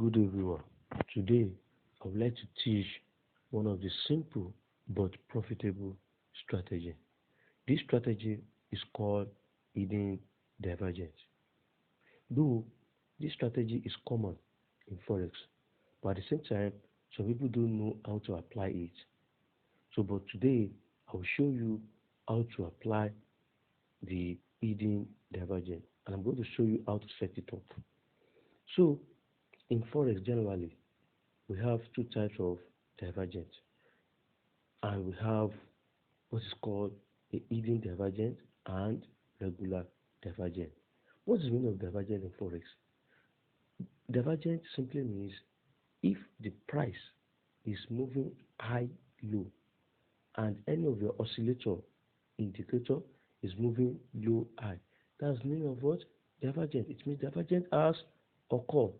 Good everyone. Today I would like to teach one of the simple but profitable strategy. This strategy is called hidden divergence. Though this strategy is common in Forex, but at the same time some people don't know how to apply it. But today I will show you how to apply the hidden divergence, and I'm going to show you how to set it up. So in Forex generally, we have two types of divergence, and we have what is called a hidden divergence and regular divergence. What is the meaning of divergence in Forex? Divergence simply means if the price is moving high, low, and any of your oscillator indicator is moving low, high, that's the meaning of what? Divergence. It means divergence has occurred.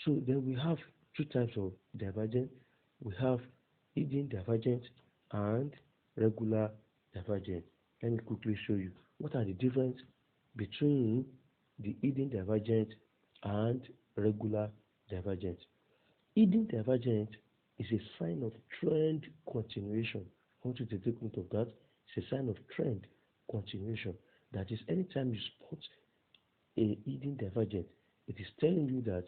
So then we have two types of divergence. We have hidden divergence and regular divergence. Let me quickly show you what are the difference between the hidden divergence and regular divergence. Hidden divergence is a sign of trend continuation. I want you to take note of that. It's a sign of trend continuation. That is, anytime you spot a hidden divergence, it is telling you that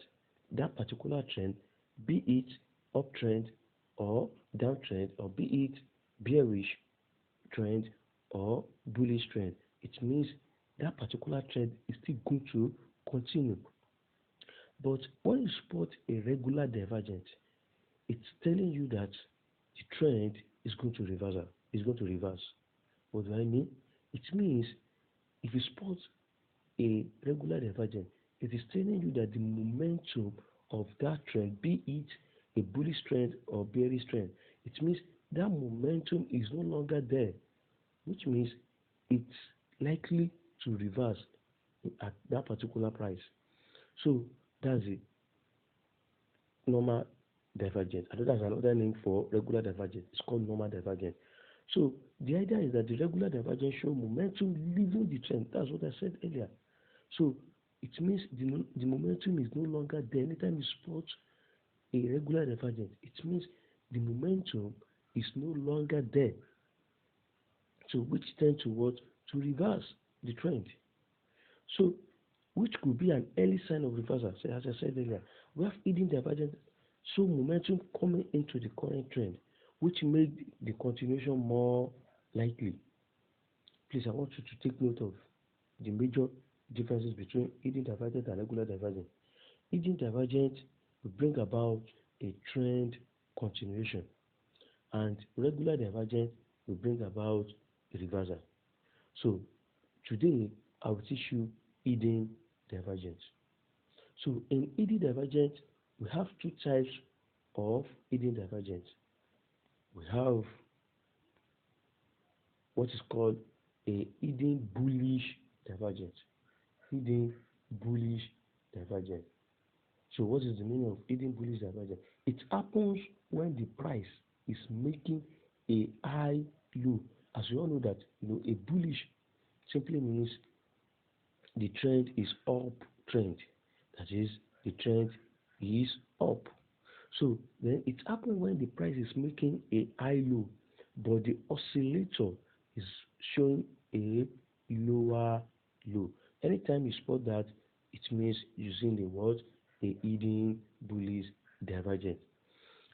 that particular trend, be it uptrend or downtrend, or be it bearish trend or bullish trend, it means that particular trend is still going to continue. But when you spot a regular divergence, it's telling you that the trend is going to reverse. What do I mean? It means if you spot a regular divergence, it is telling you that the momentum of that trend, be it a bullish trend or bearish trend, it means that momentum is no longer there, which means it's likely to reverse at that particular price. So that's it. Normal divergence. I know that's another name for regular divergence. It's called normal divergence. So the idea is that the regular divergence shows momentum leaving the trend. That's what I said earlier. So it means the momentum is no longer there. Anytime you spot a regular divergence, it means the momentum is no longer there. So which tend to what? To reverse the trend. So which could be an early sign of reversal. So as I said earlier, we have hidden divergence, so momentum coming into the current trend, which made the continuation more likely. Please, I want you to take note of the major differences between hidden divergence and regular divergence. Hidden divergence will bring about a trend continuation, and regular divergence will bring about a reversal. So today I will teach you hidden divergence. So in hidden divergence, we have two types of hidden divergence. We have what is called a hidden bullish divergence. Hidden bullish divergence. So what is the meaning of hidden bullish divergence? It happens when the price is making a high low. As we all know that a bullish simply means the trend is uptrend. That is, the trend is up. So then it happens when the price is making a high low, but the oscillator is showing a lower low. Anytime you spot that, it means using the word a hidden bullish divergence.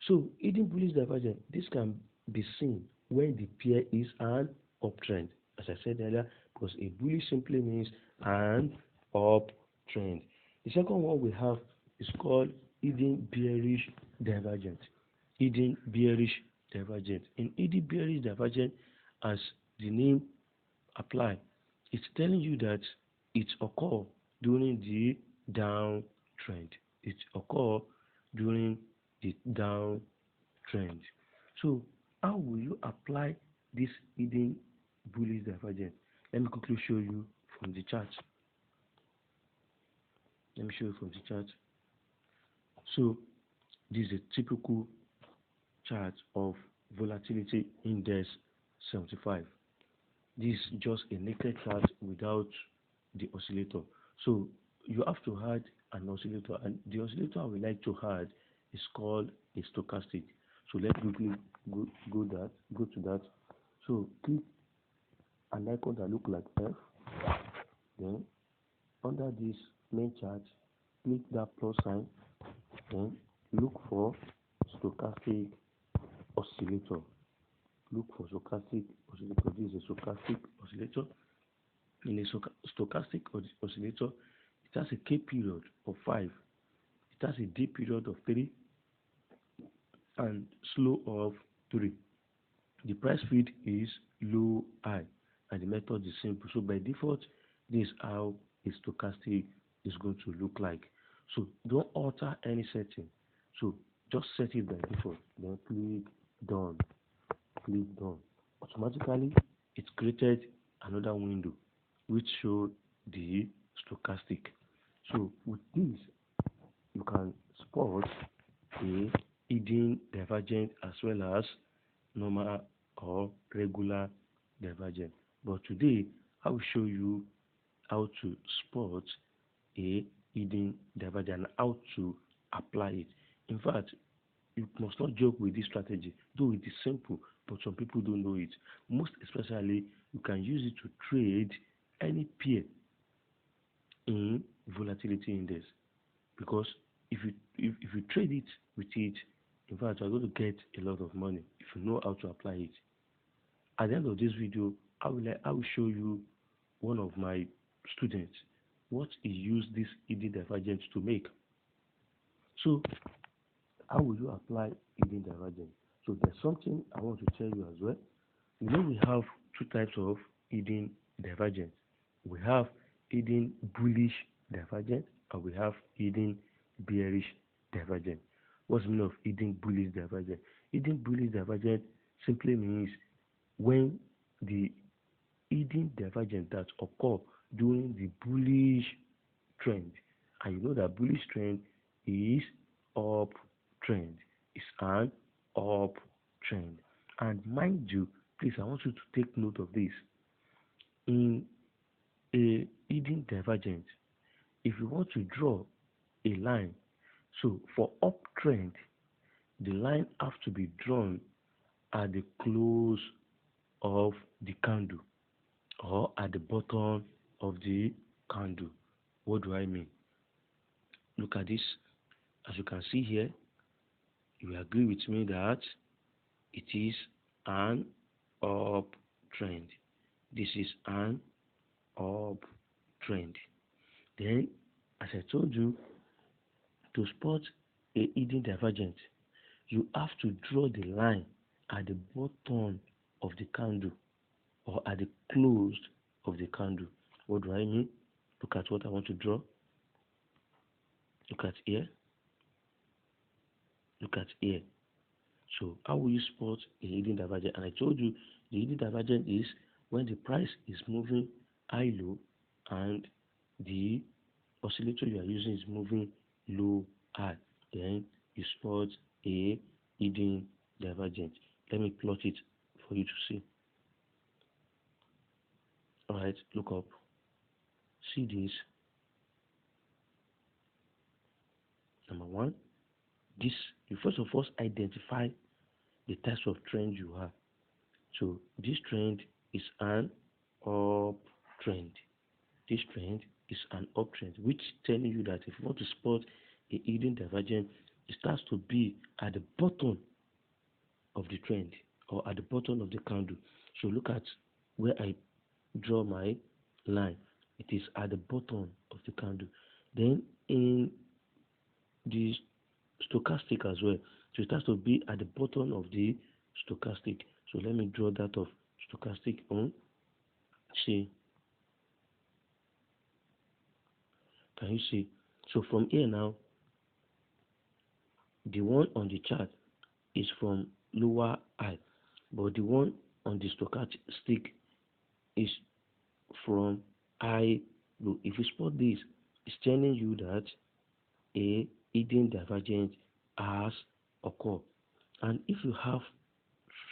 So hidden bullish divergence, this can be seen when the pair is an uptrend, as I said earlier, because a bullish simply means an uptrend. The second one we have is called hidden bearish divergence. Hidden bearish divergence. In hidden bearish divergence, as the name apply, it's telling you that it occurs during the downtrend. It occurs during the downtrend. So how will you apply this hidden bullish divergence? Let me quickly show you from the chart. So this is a typical chart of volatility index 75. This is just a naked chart without the oscillator. So you have to add an oscillator, and the oscillator I would like to add is called a stochastic. So let's quickly go to that. So click an icon that look like F. Then under this main chart, click that plus sign. Then look for stochastic oscillator. Look for stochastic oscillator. This is a stochastic oscillator. In a stochastic oscillator, it has a K period of 5. It has a D period of 3 and slow of 3. The price feed is low high and the method is simple. So by default, this is how a stochastic is going to look like. So don't alter any setting. So just set it by default. Then click done. Click done. Automatically, it created another window which showed the stochastic. So with this, you can spot a hidden divergent as well as normal or regular divergent. But today, I will show you how to spot a hidden divergent and how to apply it. In fact, you must not joke with this strategy, though it is simple, but some people don't know it. Most especially, you can use it to trade any pair in volatility index, because if you trade it with it, in fact, you're going to get a lot of money if you know how to apply it. At the end of this video, I will show you one of my students what he used this hidden divergence to make. So how will you apply hidden divergence? So there's something I want to tell you as well. You know, we have two types of hidden divergence. We have hidden bullish divergence and we have hidden bearish divergence. What's the meaning of hidden bullish divergence? Hidden bullish divergence simply means when the hidden divergence that occur during the bullish trend, and you know that bullish trend is up trend, is an up trend. And mind you, please, I want you to take note of this. In a hidden divergence, if you want to draw a line, so for uptrend, the line has to be drawn at the close of the candle or at the bottom of the candle. What do I mean? Look at this. As you can see here, you agree with me that it is an uptrend. This is an uptrend. Then, as I told you, to spot a hidden divergence, you have to draw the line at the bottom of the candle or at the close of the candle. What do I mean? Look at what I want to draw. Look at here. Look at here. So how will you spot a hidden divergence? And I told you the hidden divergence is when the price is moving high low and the oscillator you are using is moving low high. Then you spot a hidden divergence. Let me plot it for you to see. Alright, look up. See this. Number one, this, you first of all identify the types of trend you have. So this trend is an uptrend. This trend is an uptrend, which telling you that if you want to spot a hidden divergence, it starts to be at the bottom of the trend or at the bottom of the candle. So look at where I draw my line. It is at the bottom of the candle. Then in the stochastic as well, so it has to be at the bottom of the stochastic. So let me draw that of stochastic on. See, can you see? So from here now, the one on the chart is from lower high, but the one on the stochastic is from high low. If you spot this, it's telling you that a hidden divergence has occurred. And if you have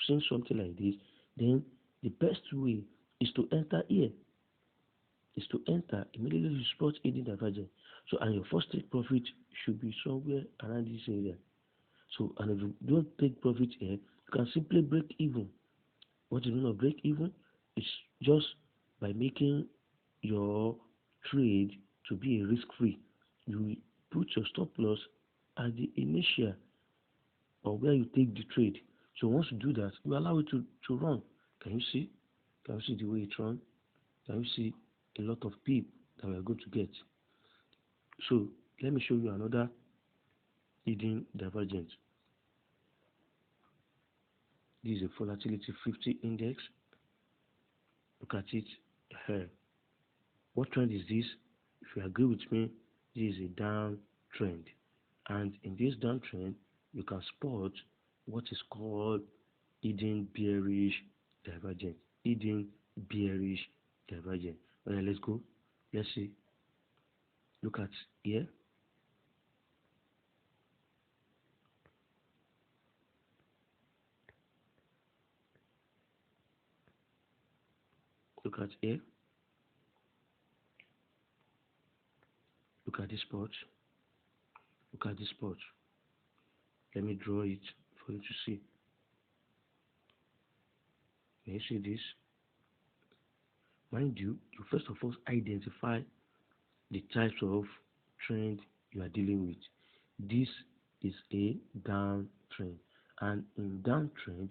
seen something like this, then the best way is to enter here. Is to enter immediately you spot hidden divergence. So, and your first take profit should be somewhere around this area. So, and if you don't take profit here, you can simply break even. What is mean of break even? It's just by making your trade to be a risk free. You put your stop loss at the initial or where you take the trade. So once you do that, you allow it to run. Can you see? Can you see the way it runs? Can you see a lot of peep that we are going to get? So let me show you another hidden divergence. This is a volatility 50 index. Look at it here. What trend is this? If you agree with me, this is a down trend. And in this downtrend, you can spot what is called hidden bearish divergence. Hidden bearish divergence. Alright, let's go. Let's see. Look at here. Look at here. Look at this spot. Look at this spot. Let me draw it for you to see. Can you see this? Mind you, you first of all identify the types of trend you are dealing with. This is a downtrend, and in downtrend,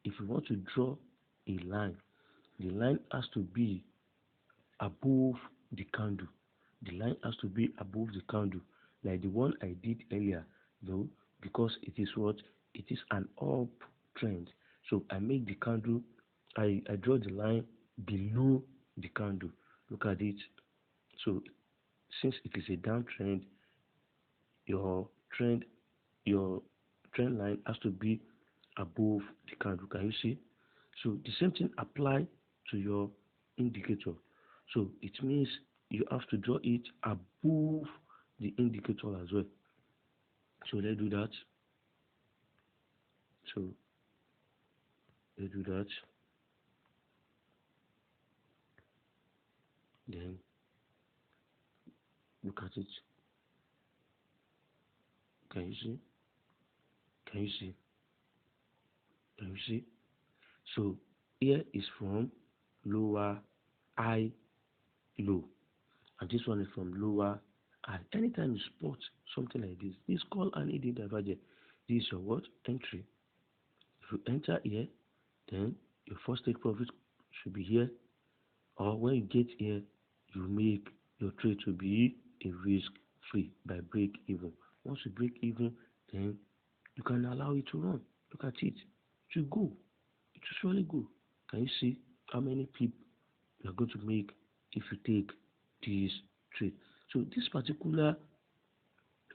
if you want to draw a line, the line has to be above the candle. The line has to be above the candle, like the one I did earlier, though, because it is what? It is an up trend. So I make the candle, I draw the line below the candle. Look at it. So since it is a downtrend, your trend line has to be above the candle. Can you see? So the same thing apply to your indicator. So it means you have to draw it above the indicator as well. So let's do that. So let's do that. Then look at it. Can you see? Can you see? Can you see? So here is from lower high low, and this one is from lower high. Anytime you spot something like this, this is called an hidden divergence. This is your what? Entry. If you enter here, then your first take profit should be here, or when you get here, you make your trade to be a risk free by break even. Once you break even, then you can allow it to run. Look at it. It will go. It will surely go. Can you see how many people you are going to make if you take this trade? So this particular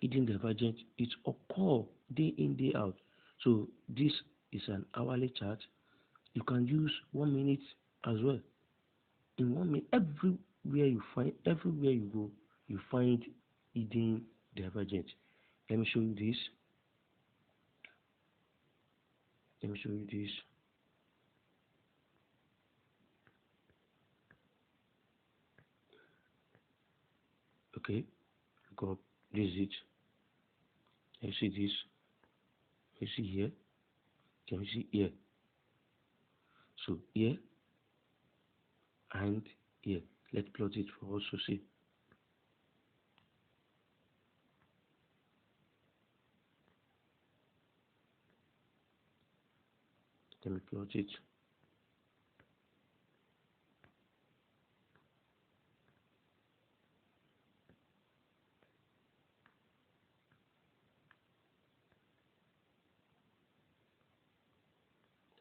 hidden divergence, it occur day in, day out. So this is an hourly chart. You can use 1 minute as well. In 1 minute, everywhere you go, you find hidden divergence. Let me show you this. Let me show you this. Okay, look up. This is it. Can you see this? Can you see here? Can you see here? So here and here. Let's plot it for us to see. Let me plot it.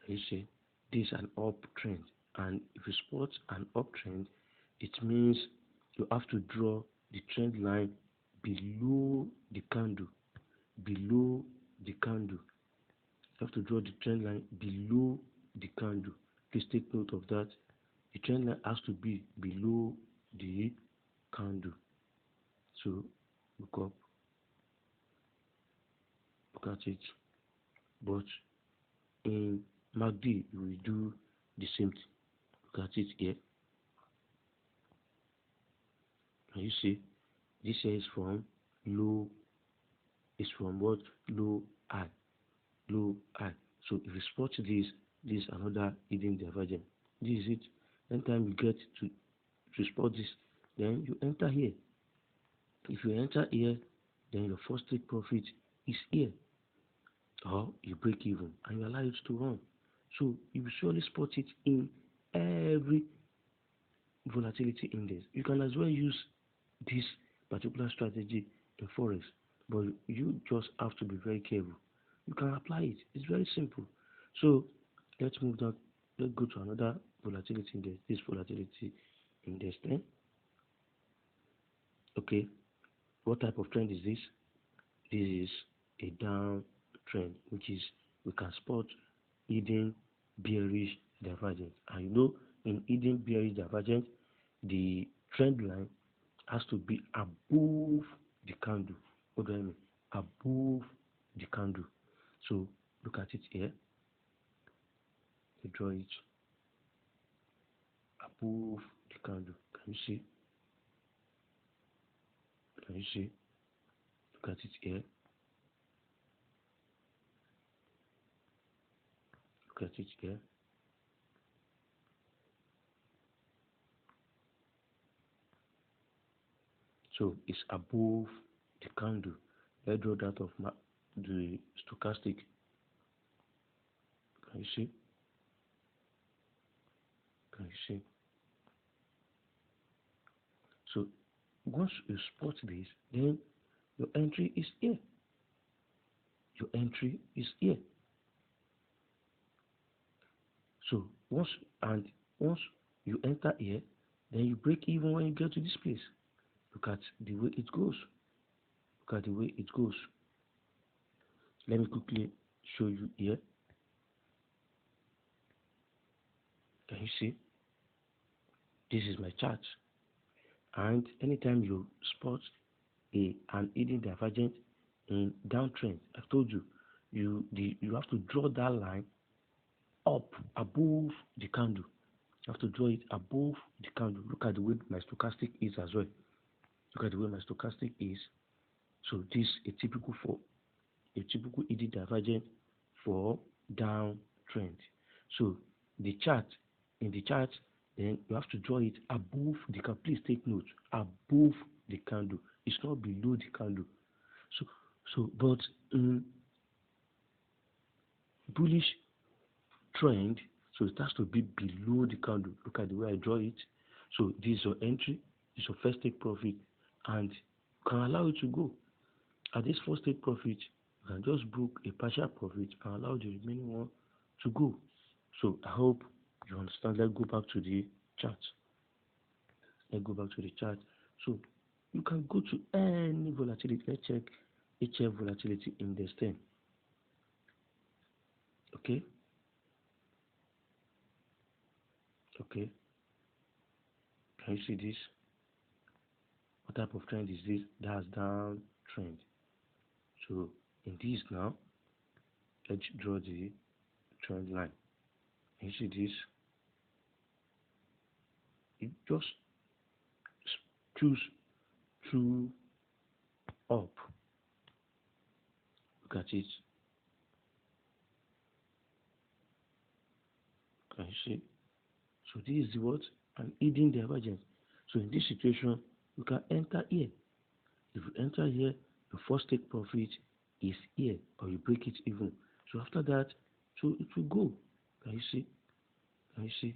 You see, this is an uptrend, and if you spot an uptrend, it means you have to draw the trend line below the candle. Below the candle. You have to draw the trend line below the candle. Please take note of that. The trend line has to be below the candle. So look up, look at it. But in MACD, you will do the same thing. Look at it here. Can you see? This here is from low, is from what? Low high, low high. So if you spot this, this is another hidden divergence. This is it. Anytime you get to spot this, then you enter here. If you enter here, then your first take profit is here, or you break even and you allow it to run. So you will surely spot it in every volatility index. You can as well use this particular strategy in Forex, but you just have to be very careful. You can apply it. It's very simple. So let's move down. Let's go to another volatility index. This volatility index then. Okay, what type of trend is this? This is a down trend, which is we can spot hidden bearish divergence. And you know, in hidden bearish divergence, the trend line has to be above the candle. What do I mean? Above the candle. So look at it here. You draw it above the candle. Can you see? Can you see? Look at it here. Look at it here. So it's above the candle. Let's draw that of the stochastic. Can you see? Can you see? So once you spot this, then your entry is here. Your entry is here. So once you enter here, then you break even when you get to this place. Look at the way it goes. Look at the way it goes. Let me quickly show you here. Can you see? This is my chart. And anytime you spot an hidden divergence in downtrend, I've told you, you have to draw that line up above the candle. You have to draw it above the candle. Look at the way my stochastic is as well. Look at the way my stochastic is. So this is a typical hidden divergence for downtrend. So in the chart, then you have to draw it above the candle. Please take note, above the candle. It's not below the candle. But bullish trend, so it has to be below the candle. Look at the way I draw it. So this is your entry, this is your first take profit, and you can allow it to go. At this first take profit, you can just book a partial profit and allow the remaining one to go. So I hope you understand. Let's go back to the chart. Let's go back to the chart. So you can go to any volatility. Let's check HF volatility index 10. Okay. Okay. Can you see this? What type of trend is this? That's down trend. So in this now, let's draw the trend line. Can you see this? You just choose to up. Look at it. Can you see? So this is what? An hidden divergence. So in this situation, you can enter here. If you enter here, your first take profit is here, or you break it even. So after that, so it will go. Can you see? Can you see?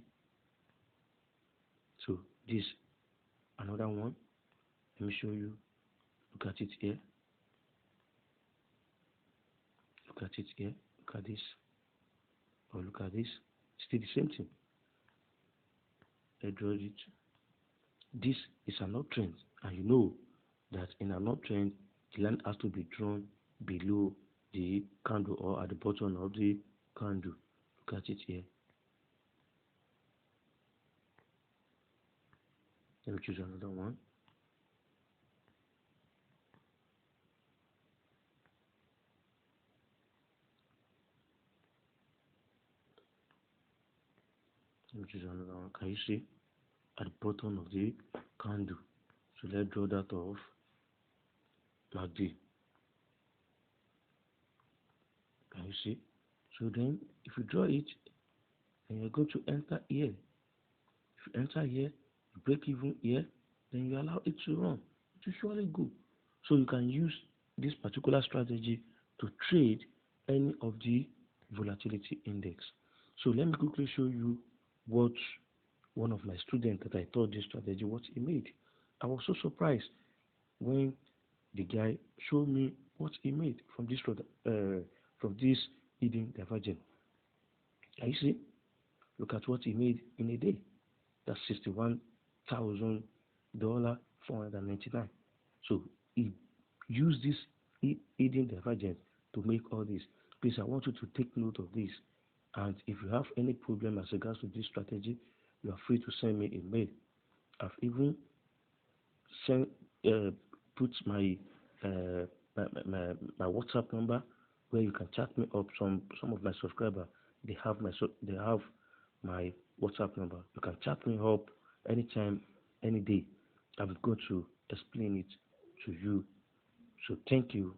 So this another one. Let me show you. Look at it here. Look at it here. Look at this. Or look at this. Still the same thing. I draw it. This is an uptrend, and you know that in an uptrend, the line has to be drawn below the candle or at the bottom of the candle. Look at it here. Let me choose another one. Let me choose another one. Can you see? At the bottom of the candle. So let's draw that off. MACD. Can you see? So then, if you draw it, and you're going to enter here. If you enter here, you break even here, then you allow it to run. It will surely go. So you can use this particular strategy to trade any of the volatility index. So let me quickly show you what one of my students that I taught this strategy, what he made. I was so surprised when the guy showed me what he made from this hidden divergent. Can you see? Look at what he made in a day. That's $61,499. So he used this hidden divergence to make all this. Please, I want you to take note of this. And if you have any problem as regards to this strategy, you are free to send me a mail. I've even sent put uh, my WhatsApp number where you can chat me up. Some of my subscribers, they have my WhatsApp number. You can chat me up anytime, any day. I'm going to explain it to you. So thank you.